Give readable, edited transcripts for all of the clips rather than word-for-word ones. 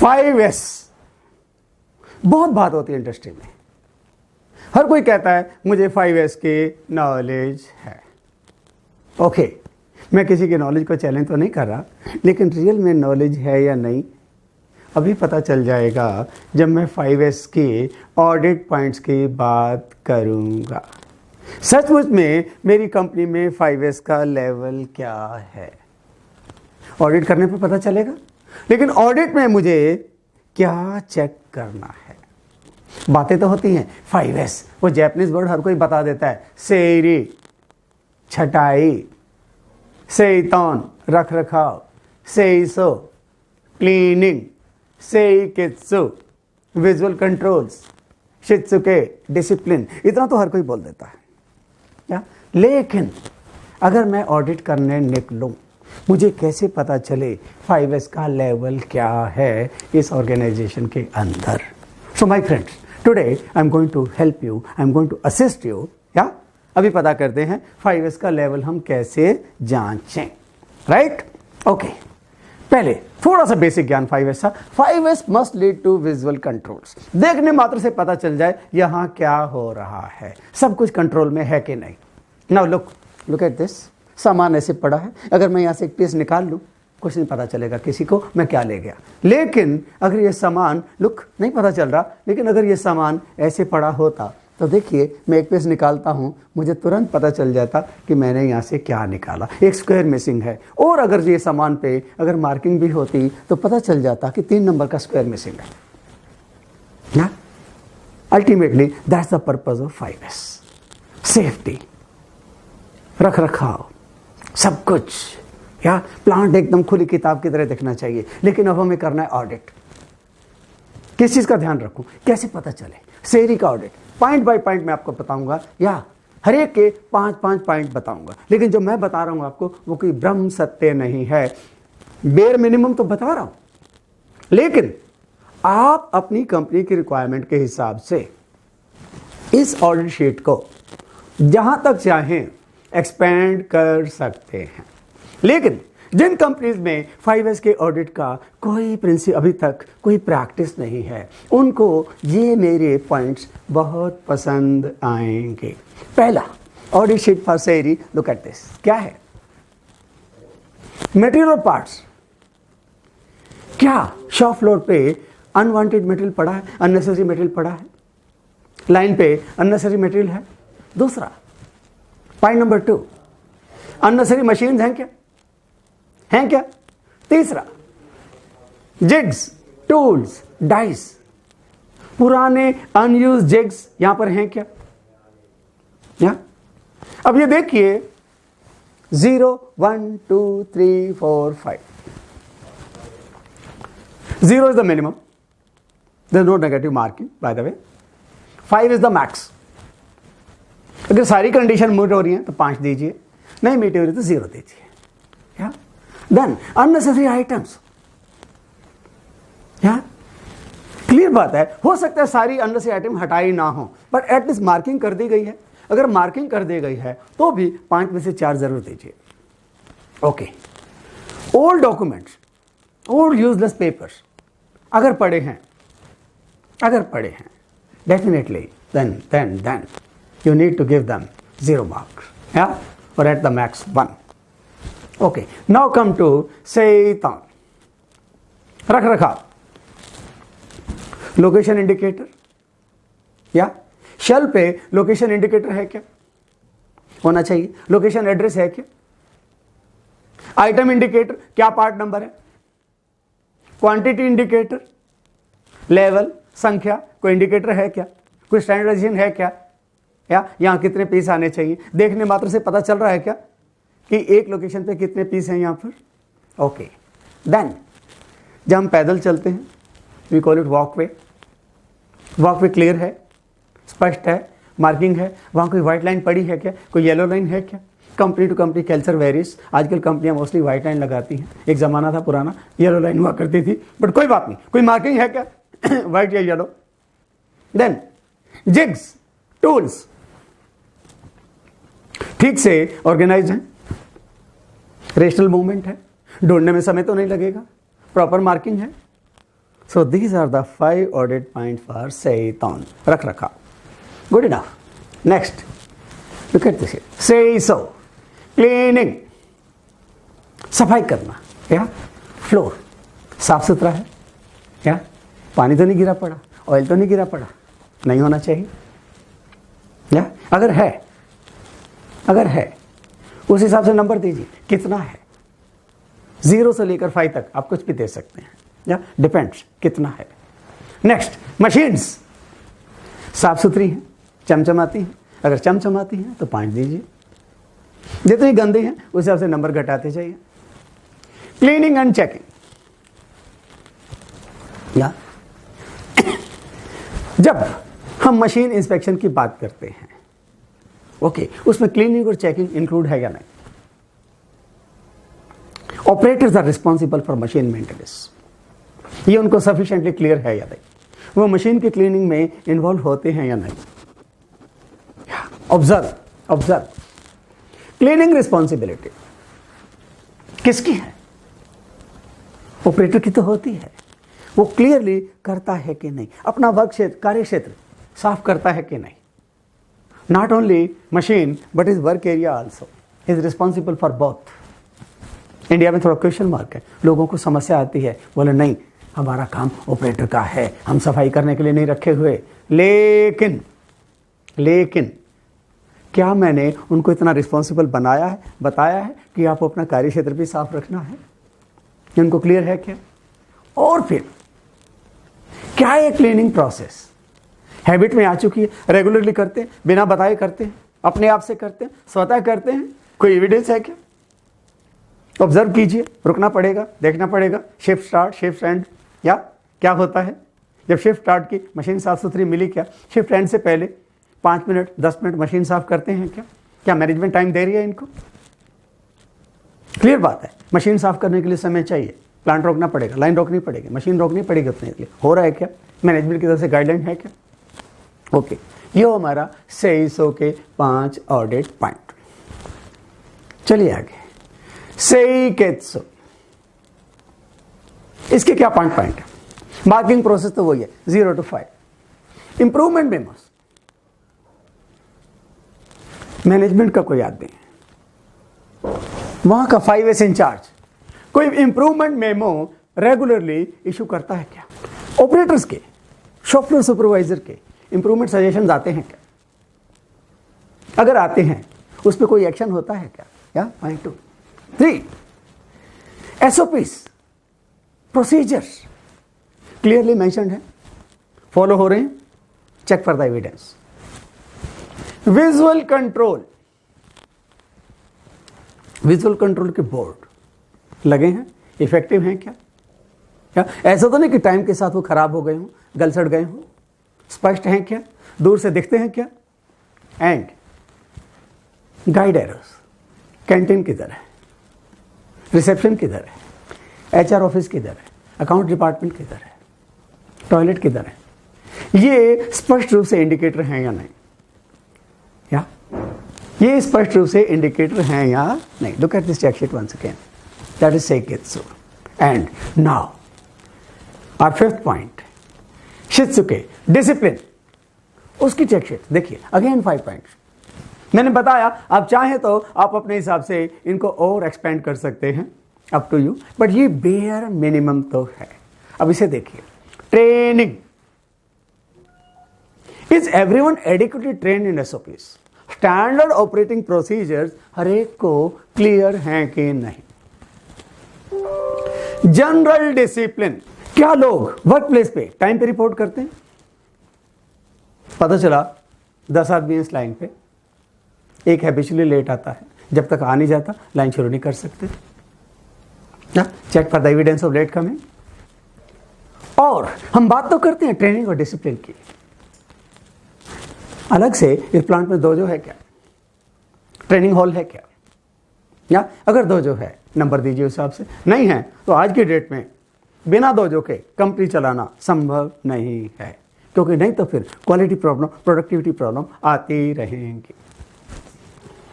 5S बहुत बात होती है इंडस्ट्री में। हर कोई कहता है मुझे 5S की नॉलेज है। ओके, मैं किसी की नॉलेज को चैलेंज तो नहीं कर रहा, लेकिन रियल में नॉलेज है या नहीं अभी पता चल जाएगा जब मैं 5S के ऑडिट पॉइंट्स की बात करूंगा। सचमुच में मेरी कंपनी में 5S का लेवल क्या है ऑडिट करने पे पता चलेगा, लेकिन ऑडिट में मुझे क्या चेक करना है। बातें तो होती हैं 5S, वो जैपनीज वर्ड हर कोई बता देता है, सेरी, छटाई, सेइतौन, रख रखाव, सेइसो, क्लीनिंग, सेइकित्सु, विजुअल कंट्रोल्स, शित्सुके, डिसिप्लिन, इतना तो हर कोई बोल देता है क्या। लेकिन अगर मैं ऑडिट करने निकलूं, मुझे कैसे पता चले 5S का लेवल क्या है इस ऑर्गेनाइजेशन के अंदर। So my friends, today I am going to help you, I am going to assist you. या अभी पता करते हैं 5S का लेवल हम कैसे जांचें। राइट? ओके, पहले थोड़ा सा बेसिक ज्ञान 5S का। 5S must lead to visual controls. देखने मात्र से पता चल जाए यहां क्या हो रहा है, सब कुछ कंट्रोल में है कि नहीं। Now look at this. सामान ऐसे पड़ा है, अगर मैं यहाँ से एक पीस निकाल लूँ कुछ नहीं पता चलेगा किसी को मैं क्या ले गया। लेकिन अगर ये सामान नहीं पता चल रहा, लेकिन अगर ये सामान ऐसे पड़ा होता तो देखिए मैं एक पीस निकालता हूँ, मुझे तुरंत पता चल जाता कि मैंने यहाँ से क्या निकाला, एक स्क्वायर मिसिंग है। और अगर ये सामान पे अगर मार्किंग भी होती तो पता चल जाता कि 3 नंबर का स्क्वायर मिसिंग है ना। Ultimately that's the purpose of 5S। Safety, रख रखाव, सब कुछ। या प्लांट एकदम खुली किताब की तरह दिखना चाहिए, लेकिन अब हमें करना है ऑडिट। किस चीज का ध्यान रखूं, कैसे पता चले। सेरी का ऑडिट पॉइंट बाय पॉइंट मैं आपको बताऊंगा, या हर एक के 5-5 पॉइंट बताऊंगा। लेकिन जो मैं बता रहा हूं आपको वो कोई ब्रह्म सत्य नहीं है, बेयर मिनिमम तो बता रहा हूं। लेकिन आप अपनी कंपनी की रिक्वायरमेंट के हिसाब से इस ऑडिट शीट को जहां तक चाहें एक्सपेंड कर सकते हैं। लेकिन जिन कंपनीज में 5S के ऑडिट का कोई प्रिंसिपल अभी तक कोई प्रैक्टिस नहीं है, उनको ये मेरे पॉइंट्स बहुत पसंद आएंगे। पहला, audit sheet for seiri, look at this. क्या है? मटेरियल और पार्ट्स। क्या शॉप फ्लोर पे अनवांटेड मटेरियल पड़ा है, अननेसेसरी मटेरियल पड़ा है, लाइन पे अननेसेसरी मटेरियल है? दूसरा पॉइंट नंबर 2, अननेसेसरी मशीन्स हैं क्या? तीसरा, जिग्स, टूल्स, डाइस, पुराने अनयूज्ड जिग्स यहां पर हैं क्या? अब ये देखिए 0 1 2 3 4 5। 0 is the minimum, there is no negative marking by the way. 5 is the max. अगर सारी कंडीशन मीट हो रही है तो 5 दीजिए, नहीं मीट हो रही तो 0 दीजिए। Then unnecessary items. क्लियर बात है, हो सकता है सारी अननेसेसरी आइटम हटाई ना हो, बट एटलीस्ट मार्किंग कर दी गई है। अगर मार्किंग कर दी गई है तो भी 5 में से 4 जरूर दीजिए। Okay, old documents, old useless papers अगर पड़े हैं definitely then you need to give them 0 marks, or at the max 1. Okay, now come to सेइतौन, रख रखाव। लोकेशन इंडिकेटर, या शेल्फ पे लोकेशन इंडिकेटर है क्या? होना चाहिए। लोकेशन एड्रेस है क्या? आइटम इंडिकेटर, क्या पार्ट नंबर है? क्वांटिटी इंडिकेटर, लेवल, संख्या, कोई इंडिकेटर है क्या? कोई स्टैंडर्डाइजेशन है क्या? या यहां कितने पीस आने चाहिए? देखने मात्र से पता चल रहा है क्या कि एक लोकेशन पे कितने पीस हैं यहां पर? ओके, देन जब हम पैदल चलते हैं we call it walkway. Walkway clear है, स्पष्ट है, मार्किंग है, वहां कोई व्हाइट लाइन पड़ी है क्या? कोई येलो लाइन है क्या? Company to company culture varies. आजकल कंपनियां मोस्टली व्हाइट लाइन लगाती हैं, एक जमाना था पुराना येलो लाइन हुआ करती थी, बट कोई बात नहीं, कोई मार्किंग है क्या व्हाइट या येलो? देन जिग्स, टूल्स ठीक से ऑर्गेनाइज है, रेशनल मूवमेंट है, ढूंढने में समय तो नहीं लगेगा, प्रॉपर मार्किंग है, So these are the 5 audit points for Seitan. रख रखा. Good enough. Next, look at this here. Say so. Cleaning. सफाई करना. या फ्लोर साफ सुथरा है. या पानी तो नहीं गिरा पड़ा, ऑयल तो नहीं गिरा पड़ा, नहीं होना चाहिए. या अगर है उस हिसाब से नंबर दीजिए. कितना है? 0 से लेकर 5 तक आप कुछ भी दे सकते हैं. या डिपेंड्स कितना है. नेक्स्ट, मशीन्स साफ सुथरी हैं, चमचमाती हैं. अगर चमचमाती हैं तो 5 दीजिए. जितनी गंदी हैं उस हिसाब से नंबर घटाते जाइए. Cleaning and checking. या जब हम मशीन इंस्पेक्शन की बात करते हैं, ओके, उसमें क्लीनिंग और चेकिंग इंक्लूड है या नहीं? Operators are responsible for machine maintenance. ये उनको सफिशिएंटली क्लियर है या नहीं? वो मशीन की क्लीनिंग में इन्वॉल्व होते हैं या नहीं? ऑब्जर्व. क्लीनिंग रिस्पॉन्सिबिलिटी किसकी है? ऑपरेटर की तो होती है. वो क्लियरली करता है कि नहीं? अपना वर्क क्षेत्र, कार्य क्षेत्र साफ करता है कि नहीं? Not only machine but is work area also is responsible for both. India में थोड़ा क्वेश्चन मार्क है. लोगों को समस्या आती है, बोले नहीं हमारा काम ऑपरेटर का है, हम सफाई करने के लिए नहीं रखे हुए. लेकिन क्या मैंने उनको इतना रिस्पॉन्सिबल बताया है कि आपको अपना कार्य क्षेत्र भी साफ रखना है? उनको क्लियर है क्या? और फिर क्या ये क्लीनिंग प्रोसेस हैबिट में आ चुकी है? रेगुलरली करते हैं, बिना बताए करते हैं, अपने आप से करते हैं, स्वतः करते हैं? कोई एविडेंस है क्या? ऑब्जर्व कीजिए. रुकना पड़ेगा, देखना पड़ेगा. Shift start, shift and. या क्या होता है जब शिफ्ट स्टार्ट की, मशीन साफ सुथरी मिली, क्या शिफ्ट एंड से पहले 5 मिनट 10 मिनट मशीन साफ करते हैं? क्या मैनेजमेंट टाइम दे रही है इनको? क्लियर बात है. मशीन साफ करने के लिए समय चाहिए. प्लांट रोकना पड़ेगा, लाइन रोकनी पड़ेगी, मशीन रोकनी पड़ेगी उतने के लिए. हो रहा है क्या? मैनेजमेंट की तरफ से गाइडलाइन है क्या? ओके, ये हमारा सेईसो के 5 ऑडिट पॉइंट. चलिए आगे. सेईकेत्सु, इसके क्या पॉइंट है? मार्किंग प्रोसेस तो वही है 0 to 5. इंप्रूवमेंट मेमोस, मैनेजमेंट का कोई याद नहीं, वहां का 5S इंचार्ज कोई इंप्रूवमेंट मेमो रेगुलरली इशू करता है क्या? ऑपरेटर्स के, शॉप फ्लोर सुपरवाइजर के इंप्रूवमेंट सजेशंस आते हैं क्या? अगर आते हैं उस पर कोई एक्शन होता है क्या? या point 2. 3, SOPs, procedures clearly mentioned है, फॉलो हो रहे हैं? Check for the evidence. Visual control के बोर्ड लगे हैं, इफेक्टिव हैं क्या? ऐसा तो नहीं कि टाइम के साथ वो खराब हो गए हों, गल सड़ गए हों? स्पष्ट हैं क्या? दूर से दिखते हैं क्या? एंड गाइड एरर्स, कैंटीन किधर है, रिसेप्शन किधर है, HR ऑफिस किधर है, अकाउंट डिपार्टमेंट किधर है, टॉयलेट किधर है, ये स्पष्ट रूप से इंडिकेटर हैं या नहीं? ये स्पष्ट रूप से इंडिकेटर हैं या नहीं? Look at this check sheet once again. That is seiketsu. And now our 5th point, shitsuke, discipline. उसकी चेक शीट देखिए. Again 5 points. मैंने बताया आप चाहें तो आप अपने हिसाब से इनको और एक्सपेंड कर सकते हैं, अप टू यू, बट ये बेयर मिनिमम तो है. अब इसे देखिए. Training, is everyone adequately trained in SOPs? Standard operating procedures हर एक को क्लियर हैं कि नहीं? जनरल डिसिप्लिन, क्या लोग वर्क प्लेस पे टाइम पे रिपोर्ट करते हैं? पता चला 10 आदमी इस लाइन पे, एक हैबिचुअली लेट आता है, जब तक आ नहीं जाता लाइन शुरू नहीं कर सकते. Check for the evidence of late coming. और हम बात तो करते हैं ट्रेनिंग और डिसिप्लिन की. अलग से इस प्लांट में दोजो है क्या? ट्रेनिंग हॉल है क्या? या अगर दोजो है नंबर दीजिए उस हिसाब से. नहीं है तो आज की डेट में बिना दोजो के कंपनी चलाना संभव नहीं है, क्योंकि नहीं तो फिर क्वालिटी प्रॉब्लम, प्रोडक्टिविटी प्रॉब्लम आती रहेंगी.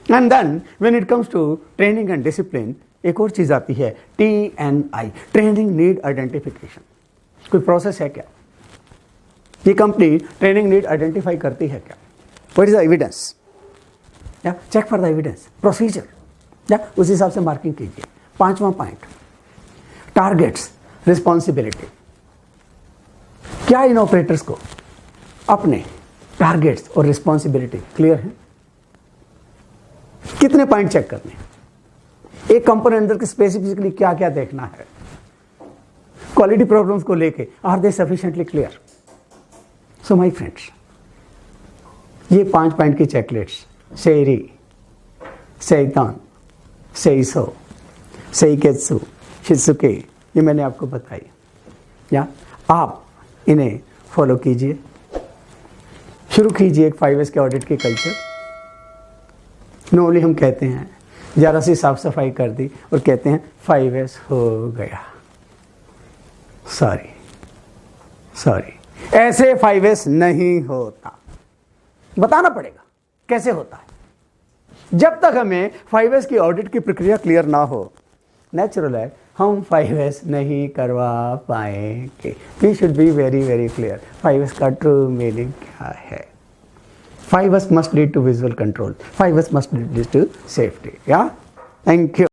And then when it comes to training and discipline, एक और चीज आती है TNI, ट्रेनिंग नीड आइडेंटिफिकेशन. कोई प्रोसेस है क्या? ये कंपनी ट्रेनिंग नीड आइडेंटिफाई करती है क्या? What is the evidence? या check for the evidence, procedure, या उस हिसाब से मार्किंग कीजिए। 5वां पॉइंट, टारगेट्स, रिस्पॉन्सिबिलिटी। क्या इन ऑपरेटर्स को अपने टारगेट्स और रिस्पॉन्सिबिलिटी क्लियर है? कितने पॉइंट चेक करने, एक कंपोनेंट अंदर के स्पेसिफिकली क्या क्या देखना है, क्वालिटी प्रॉब्लम्स को लेके are they sufficiently clear? So my friends, ये 5 पॉइंट की चेकलिस्ट सेरी, सेइतान, सेइसो, सेइकेत्सु, शित्सुके, ये मैंने आपको बताई। या आप इन्हें फॉलो कीजिए, शुरू कीजिए एक 5S के ऑडिट की कल्चर। नॉर्मली हम कहते हैं ज़रा सी साफ सफाई कर दी और कहते हैं 5S हो गया। सॉरी, ऐसे 5S नहीं होता। बताना पड़ेगा कैसे होता है। जब तक हमें 5S की ऑडिट की प्रक्रिया क्लियर ना हो, नेचुरल है हम 5S नहीं करवा पाएंगे। We should be very very clear 5S का ट्रू मीनिंग क्या है। 5S must lead to visual control. 5S must lead to safety. Yeah? Thank you.